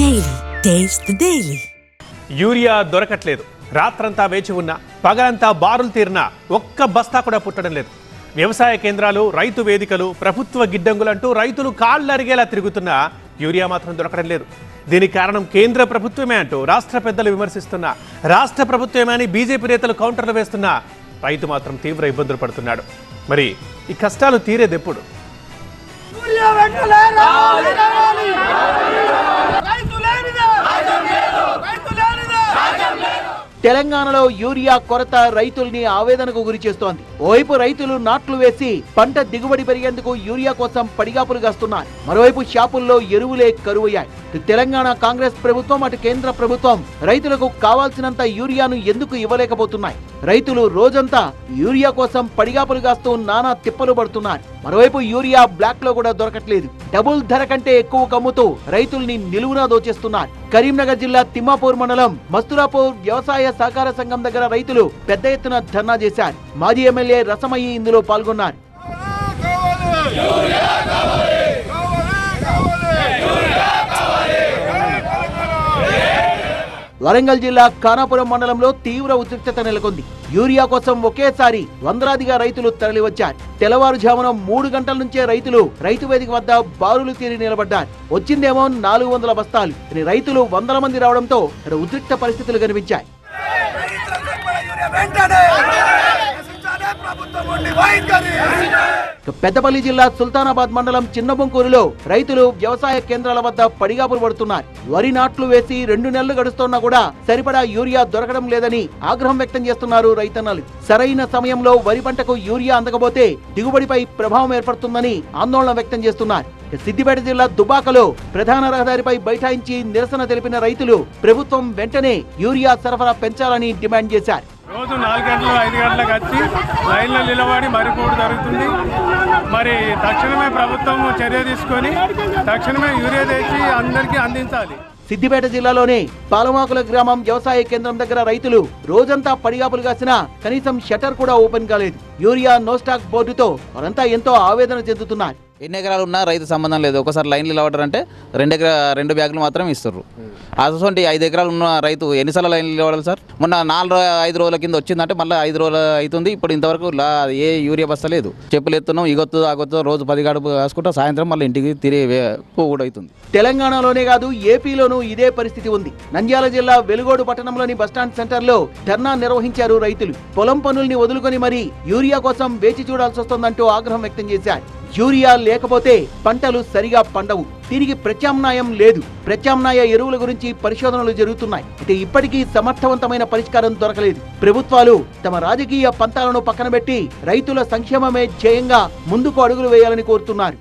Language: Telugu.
Daily taste the daily. Urea దొరకట్లేదు. రాత్రంతా వేచి ఉన్నా, పగలంతా బారులు తీరినా ఒక్క బస్తా కూడా పుట్టడం లేదు. వ్యవసాయ కేంద్రాలు, రైతు వేదికలు, ప్రభుత్వ గిడ్డంగులంటూ రైతులు కాళ్ళరిగేలా తిరుగుతున్నా యూరియా మాత్రం దొరకడం లేదు. దీనికి కారణం కేంద్ర ప్రభుత్వమే అంటూ రాష్ట్ర పెద్దలు విమర్శిస్తున్నా, రాష్ట్ర ప్రభుత్వమే అని బీజేపీ నేతలు కౌంటర్లు వేస్తున్నా రైతు మాత్రం తీవ్ర ఇబ్బందులు పడుతున్నాడు. మరి ఈ కష్టాలు తీరేదెప్పుడు? తెలంగాణలో యూరియా కొరత రైతుల్ని ఆవేదనకు గురి చేస్తోంది. ఓవైపు రైతులు నాట్లు వేసి పంట దిగుబడి పెరిగేందుకు యూరియా కోసం పడిగాపులు కాస్తున్నారు. మరోవైపు షాపుల్లో ఎరువులే కరువయ్యాయి. తెలంగాణ కాంగ్రెస్ ప్రభుత్వం, అటు కేంద్ర ప్రభుత్వం రైతులకు కావాల్సినంత యూరియాను ఎందుకు ఇవ్వలేకపోతున్నాయి? రైతులు రోజంతా యూరియా కోసం పడిగాపులు కాస్తూ నానా తిప్పలు పడుతున్నారు. మరోవైపు యూరియా బ్లాక్ లో కూడా దొరకట్లేదు. డబుల్ ధర కంటే ఎక్కువ కమ్ముతూ రైతుల్ని నిలువునా దోచేస్తున్నారు. కరీంనగర్ జిల్లా తిమ్మాపూర్ మండలం మస్తురాపూర్ వ్యవసాయ సహకార సంఘం దగ్గర రైతులు పెద్ద ఎత్తున ధర్నా చేశారు. మాజీ ఎమ్మెల్యే రసమయ్యి ఇందులో పాల్గొన్నారు. వరంగల్ జిల్లా ఖానాపురం మండలంలో తీవ్ర ఉద్రిక్తత నెలకొంది. యూరియా కోసం ఒకేసారి వందలాదిగా రైతులు తరలివచ్చారు. తెల్లవారుజామున 3 గంటల నుంచే రైతులు రైతు వేదిక వద్ద బారులు తీరి నిలబడ్డారు. వచ్చిందేమో 400 బస్తాలు. రైతులు 100 మంది రావడంతో ఉద్రిక్త పరిస్థితులు కనిపించాయి. పెద్దపల్లి జిల్లా సుల్తానాబాద్ మండలం చిన్నబొంకూరులో రైతులు వ్యవసాయ కేంద్రాల వద్ద పడిగాపులు పడుతున్నారు. వరి నాట్లు వేసి 2 నెలలు గడుస్తున్నా కూడా సరిపడా యూరియా దొరకడం లేదని ఆగ్రహం వ్యక్తం చేస్తున్నారు రైతన్నలు. సరైన సమయంలో వరి పంటకు యూరియా అందకపోతే దిగుబడిపై ప్రభావం ఏర్పడుతుందని ఆందోళన వ్యక్తం చేస్తున్నారు. సిద్దిపేట జిల్లా దుబాకలో ప్రధాన రహదారిపై బైఠాయించి నిరసన తెలిపిన రైతులు ప్రభుత్వం వెంటనే యూరియా సరఫరా పెంచాలని డిమాండ్ చేశారు. రోజు 4 గంటలు 5 గంటలకు వచ్చి లైన్లో నిలబడి మరిపోవడం జరుగుతుంది. మరి తక్షణమే ప్రభుత్వం చర్య తీసుకొని తక్షణమే యూరియా తెచ్చి అందరికీ అందించాలి. సిద్దిపేట జిల్లాలోనే పాలమాకుల గ్రామం వ్యవసాయ కేంద్రం దగ్గర రైతులు రోజంతా పడిగాపులు కాసినా కనీసం షట్టర్ కూడా ఓపెన్ కాలేదు. యూరియా నో స్టాక్ బోర్డుతో వారంతా ఎంతో ఆవేదన చెందుతున్నారు. ఎన్ని ఎకరాలు ఉన్నా రైతు సంబంధం లేదు. ఒకసారి లైన్లు నిలబడారంటే 2 బ్యాగులు మాత్రం ఇస్తారు. అటువంటి 5 ఎకరాలు ఉన్న రైతు ఎన్నిసార్లు లైన్లు నిలబడాలి సార్? మొన్న 4-5 రోజుల కింద వచ్చిందంటే మళ్ళీ 5 రోజులు అవుతుంది. ఇప్పుడు ఇంతవరకు ఏ యూరియా బస్తా లేదు. చెప్పులు ఎత్తున్నాం, ఇగొత్తు ఆగొత్తు, రోజు 10 గడుపు కాసుకుంటా సాయంత్రం మళ్ళీ ఇంటికి తిరిగి కూడా అవుతుంది. తెలంగాణలోనే కాదు ఏపీలోనూ ఇదే పరిస్థితి ఉంది. నంద్యాల జిల్లా వెలుగోడు పట్టణంలోని బస్టాండ్ సెంటర్ లో ధర్నా నిర్వహించారు రైతులు. పొలం పనుల్ని వదులుకొని మరీ యూరియా కోసం వేచి చూడాల్సి వస్తోందంటూ ఆగ్రహం వ్యక్తం చేశారు. యూరియా లేకపోతే పంటలు సరిగా పండవు. దీనికి ప్రత్యామ్నాయం లేదు. ప్రత్యామ్నాయ ఎరువుల గురించి పరిశోధనలు జరుగుతున్నాయి. అయితే ఇప్పటికీ సమర్థవంతమైన పరిష్కారం దొరకలేదు. ప్రభుత్వాలు తమ రాజకీయ పంతాలను పక్కన పెట్టి రైతుల సంక్షేమమే ధ్యేయంగా ముందుకు అడుగులు వేయాలని కోరుతున్నారు.